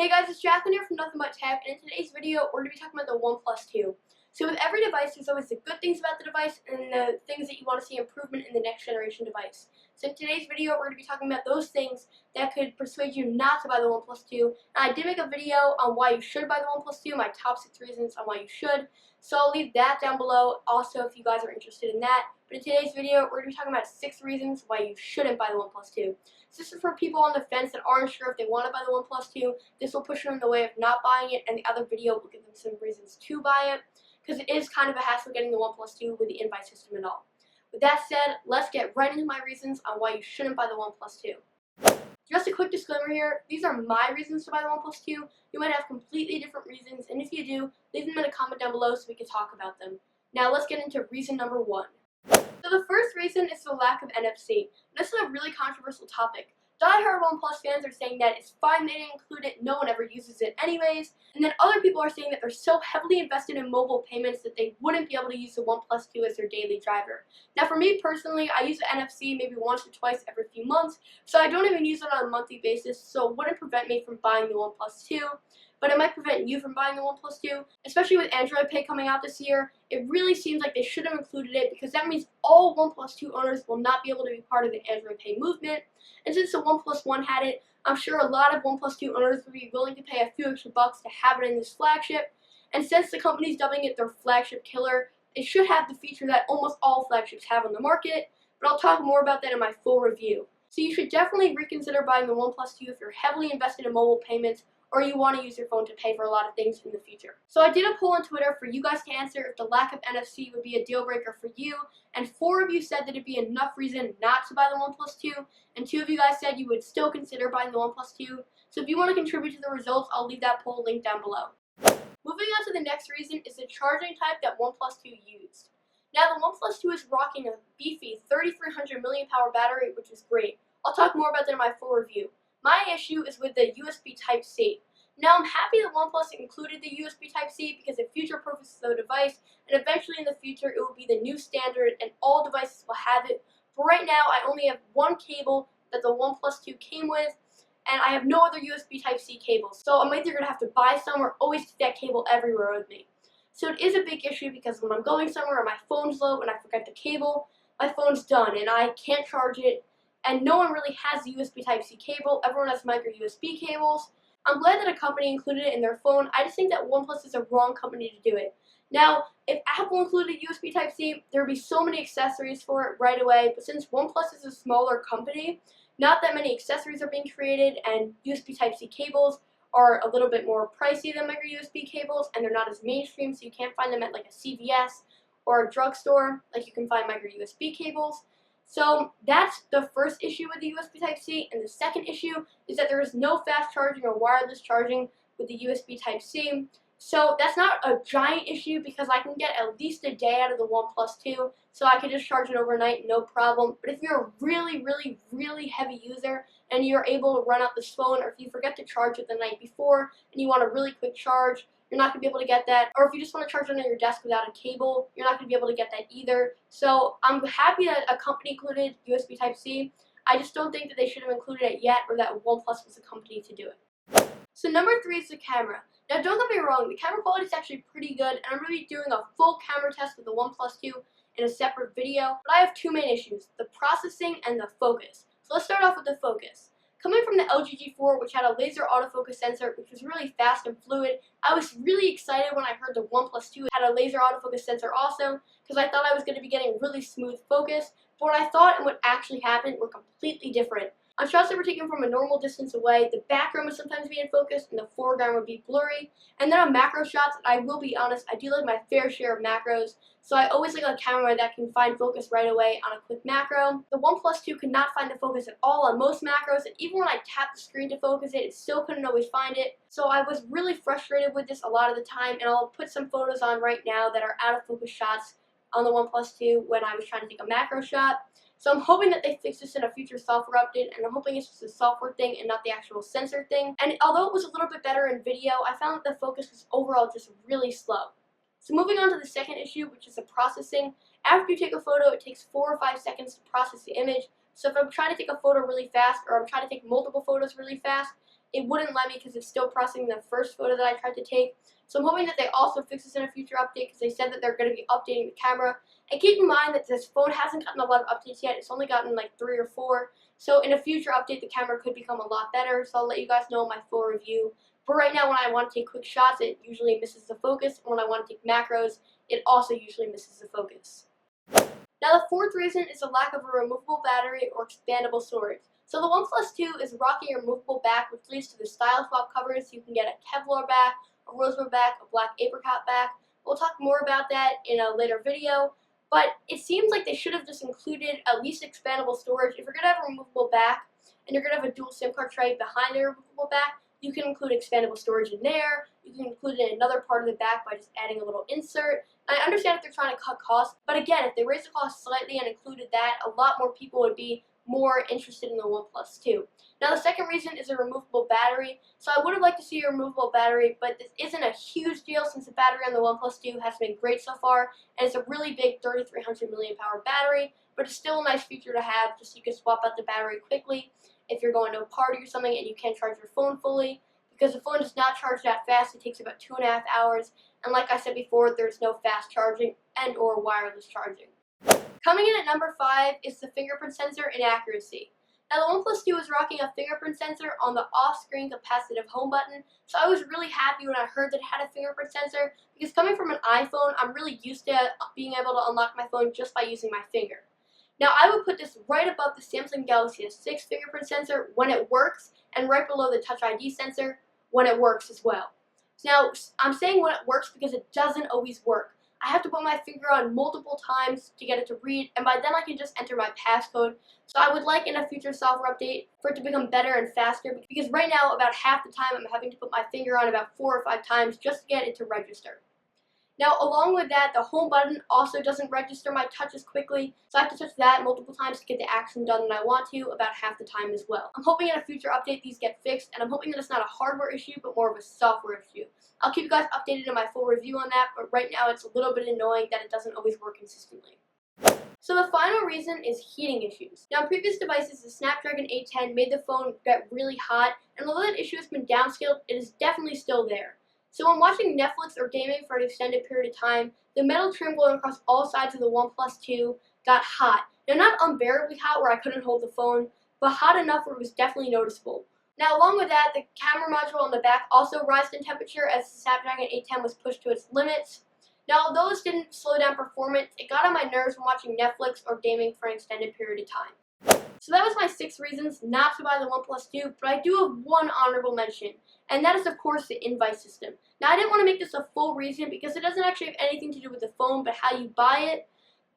Hey guys, it's Jacqueline here from Nothing But Tech, and in today's video, we're going to be talking about the OnePlus 2. So with every device, there's always the good things about the device and the things that you want to see improvement in the next generation device. So in today's video, we're going to be talking about those things that could persuade you not to buy the OnePlus 2. And I did make a video on why you should buy the OnePlus 2, my top 6 reasons on why you should. So I'll leave that down below also if you guys are interested in that. But in today's video, we're going to be talking about 6 reasons why you shouldn't buy the OnePlus 2. So this is for people on the fence that aren't sure if they want to buy the OnePlus 2. This will push them in the way of not buying it, and the other video will give them some reasons to buy it, because it is kind of a hassle getting the OnePlus 2 with the invite system and all. With that said, let's get right into my reasons on why you shouldn't buy the OnePlus 2. Just a quick disclaimer here, these are my reasons to buy the OnePlus 2. You might have completely different reasons, and if you do, leave them in a comment down below so we can talk about them. Now let's get into reason number 1. So the first reason is the lack of NFC. This is a really controversial topic. Die-hard OnePlus fans are saying that it's fine they didn't include it, no one ever uses it anyways, and then other people are saying that they're so heavily invested in mobile payments that they wouldn't be able to use the OnePlus 2 as their daily driver. Now for me personally, I use the NFC maybe once or twice every few months, so I don't even use it on a monthly basis, so it wouldn't prevent me from buying the OnePlus 2. But it might prevent you from buying the OnePlus 2, especially with Android Pay coming out this year. It really seems like they should have included it because that means all OnePlus 2 owners will not be able to be part of the Android Pay movement. And since the OnePlus 1 had it, I'm sure a lot of OnePlus 2 owners would be willing to pay a few extra bucks to have it in this flagship. And since the company's dubbing it their flagship killer, it should have the feature that almost all flagships have on the market. But I'll talk more about that in my full review. So you should definitely reconsider buying the OnePlus 2 if you're heavily invested in mobile payments, or you want to use your phone to pay for a lot of things in the future. So I did a poll on Twitter for you guys to answer if the lack of NFC would be a deal breaker for you, and 4 of you said that it'd be enough reason not to buy the OnePlus 2, and 2 of you guys said you would still consider buying the OnePlus 2. So if you want to contribute to the results, I'll leave that poll link down below. Moving on to the next reason is the charging type that OnePlus 2 used. Now the OnePlus 2 is rocking a beefy 3300 mAh battery, which is great. I'll talk more about that in my full review. My issue is with the USB Type-C. Now I'm happy that OnePlus included the USB Type-C because it future-proofs the device, and eventually in the future it will be the new standard and all devices will have it. But right now I only have one cable that the OnePlus 2 came with, and I have no other USB Type-C cables. So I'm either going to have to buy some or always take that cable everywhere with me. So it is a big issue because when I'm going somewhere and my phone's low and I forget the cable, my phone's done and I can't charge it. And no one really has the USB Type-C cable. Everyone has micro USB cables. I'm glad that a company included it in their phone. I just think that OnePlus is a wrong company to do it. Now, if Apple included USB Type-C, there would be so many accessories for it right away. But since OnePlus is a smaller company, not that many accessories are being created, and USB Type-C cables are a little bit more pricey than micro USB cables, and they're not as mainstream, so you can't find them at like a CVS or a drugstore like you can find micro USB cables. So that's the first issue with the USB Type-C, and the second issue is that there is no fast charging or wireless charging with the USB Type-C. So that's not a giant issue because I can get at least a day out of the OnePlus 2, so I can just charge it overnight, no problem. But if you're a really heavy user and you're able to run out this phone, or if you forget to charge it the night before and you want a really quick charge, you're not going to be able to get that. Or if you just want to charge it on your desk without a cable, you're not going to be able to get that either. So I'm happy that a company included USB Type-C. I just don't think that they should have included it yet, or that OnePlus was the company to do it. So number 3 is the camera. Now don't get me wrong, the camera quality is actually pretty good, and I'm going to be doing a full camera test with the OnePlus 2 in a separate video. But I have 2 main issues, the processing and the focus. So let's start off with the focus. Coming from the LG G4, which had a laser autofocus sensor, which was really fast and fluid, I was really excited when I heard the OnePlus 2 had a laser autofocus sensor also, because I thought I was going to be getting really smooth focus. But what I thought and what actually happened were completely different. On shots that were taken from a normal distance away, the background would sometimes be in focus and the foreground would be blurry. And then on macro shots, I will be honest, I do like my fair share of macros, so I always like a camera that can find focus right away on a quick macro. The OnePlus 2 could not find the focus at all on most macros, and even when I tapped the screen to focus it, it still couldn't always find it. So I was really frustrated with this a lot of the time, and I'll put some photos on right now that are out of focus shots on the OnePlus 2 when I was trying to take a macro shot. So I'm hoping that they fix this in a future software update, and I'm hoping it's just a software thing and not the actual sensor thing. And although it was a little bit better in video, I found that the focus was overall just really slow. So moving on to the second issue, which is the processing. After you take a photo, it takes 4 or 5 seconds to process the image. So if I'm trying to take a photo really fast, or I'm trying to take multiple photos really fast, it wouldn't let me because it's still processing the first photo that I tried to take. So I'm hoping that they also fix this in a future update because they said that they're going to be updating the camera. And keep in mind that this phone hasn't gotten a lot of updates yet. It's only gotten like 3 or 4. So in a future update, the camera could become a lot better. So I'll let you guys know my full review. But right now, when I want to take quick shots, it usually misses the focus. And when I want to take macros, it also usually misses the focus. Now the fourth reason is the lack of a removable battery or expandable storage. So the OnePlus 2 is rocking a removable back, which leads to the style swap covers. You can get a Kevlar back, a rosewood back, a black apricot back. We'll talk more about that in a later video. But it seems like they should have just included at least expandable storage. If you're going to have a removable back and you're going to have a dual SIM card tray behind the removable back, you can include expandable storage in there. You can include it in another part of the back by just adding a little insert. I understand if they're trying to cut costs, but again, if they raised the cost slightly and included that, a lot more people would be more interested in the OnePlus 2. Now the second reason is a removable battery. So I would have liked to see a removable battery, but this isn't a huge deal since the battery on the OnePlus 2 has been great so far, and it's a really big 3300 milliamp hour battery, but it's still a nice feature to have just so you can swap out the battery quickly if you're going to a party or something and you can't charge your phone fully. Because the phone does not charge that fast, it takes about 2.5 hours, and like I said before, there's no fast charging and or wireless charging. Coming in at number 5 is the fingerprint sensor inaccuracy. Now the OnePlus 2 is rocking a fingerprint sensor on the off-screen capacitive home button, so I was really happy when I heard that it had a fingerprint sensor, because coming from an iPhone, I'm really used to being able to unlock my phone just by using my finger. Now I would put this right above the Samsung Galaxy S6 fingerprint sensor when it works, and right below the Touch ID sensor when it works as well. Now, I'm saying when it works because it doesn't always work. I have to put my finger on multiple times to get it to read, and by then I can just enter my passcode. So I would like in a future software update for it to become better and faster, because right now about half the time I'm having to put my finger on about 4 or 5 times just to get it to register. Now, along with that, the home button also doesn't register my touches quickly, so I have to touch that multiple times to get the action done that I want to about half the time as well. I'm hoping in a future update these get fixed, and I'm hoping that it's not a hardware issue, but more of a software issue. I'll keep you guys updated in my full review on that, but right now it's a little bit annoying that it doesn't always work consistently. So the final reason is heating issues. Now, in previous devices, the Snapdragon 810 made the phone get really hot, and although that issue has been downscaled, it is definitely still there. So when watching Netflix or gaming for an extended period of time, the metal trim going across all sides of the OnePlus 2 got hot. Now, not unbearably hot where I couldn't hold the phone, but hot enough where it was definitely noticeable. Now, along with that, the camera module on the back also rose in temperature as the Snapdragon 810 was pushed to its limits. Now, although this didn't slow down performance, it got on my nerves when watching Netflix or gaming for an extended period of time. So that was my 6 reasons not to buy the OnePlus 2, but I do have one honorable mention, and that is of course the invite system. Now I didn't want to make this a full reason because it doesn't actually have anything to do with the phone, but how you buy it.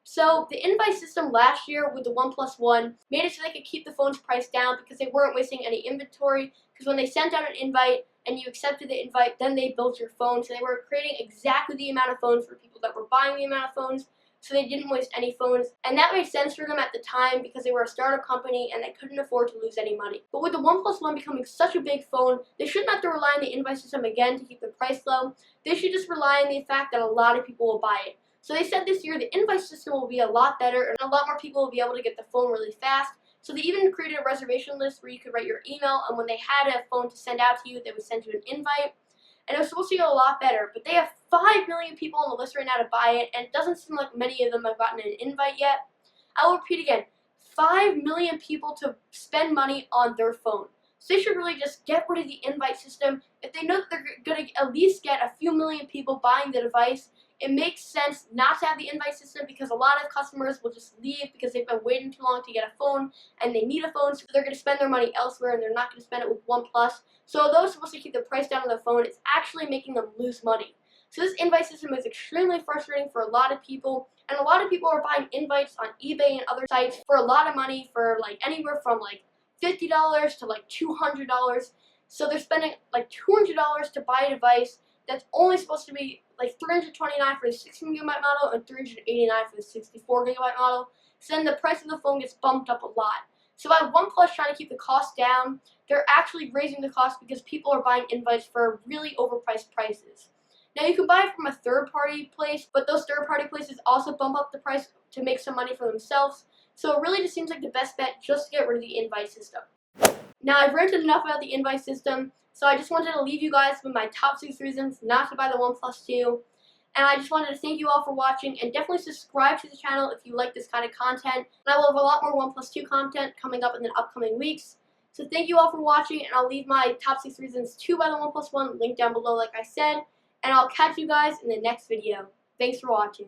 So the invite system last year with the OnePlus 1 made it so they could keep the phone's price down because they weren't wasting any inventory, because when they sent out an invite and you accepted the invite, then they built your phone, so they were creating exactly the amount of phones for people that were buying the amount of phones, so they didn't waste any phones, and that made sense for them at the time because they were a startup company and they couldn't afford to lose any money. But with the OnePlus 1 becoming such a big phone, they shouldn't have to rely on the invite system again to keep the price low. They should just rely on the fact that a lot of people will buy it. So they said this year the invite system will be a lot better and a lot more people will be able to get the phone really fast. So they even created a reservation list where you could write your email, and when they had a phone to send out to you, they would send you an invite. And it was supposed to get a lot better, but they have 5 million people on the list right now to buy it, and it doesn't seem like many of them have gotten an invite yet. I will repeat again, 5 million people to spend money on their phone. So they should really just get rid of the invite system. If they know that they're going to at least get a few million people buying the device, it makes sense not to have the invite system because a lot of customers will just leave because they've been waiting too long to get a phone and they need a phone, so they're going to spend their money elsewhere and they're not going to spend it with OnePlus. So although it's supposed to keep the price down on the phone, it's actually making them lose money. So this invite system is extremely frustrating for a lot of people, and a lot of people are buying invites on eBay and other sites for a lot of money, for like anywhere from like $50 to like $200. So they're spending like $200 to buy a device that's only supposed to be like $329 for the 16GB model and $389 for the 64GB model. So then the price of the phone gets bumped up a lot. So by OnePlus trying to keep the cost down, they're actually raising the cost because people are buying invites for really overpriced prices. Now you can buy it from a third-party place, but those third-party places also bump up the price to make some money for themselves. So it really just seems like the best bet just to get rid of the invite system. Now, I've ranted enough about the in-device system, so I just wanted to leave you guys with my top 6 reasons not to buy the OnePlus 2. And I just wanted to thank you all for watching, and definitely subscribe to the channel if you like this kind of content. And I will have a lot more OnePlus 2 content coming up in the upcoming weeks. So thank you all for watching, and I'll leave my top 6 reasons to buy the OnePlus 1 linked down below like I said. And I'll catch you guys in the next video. Thanks for watching.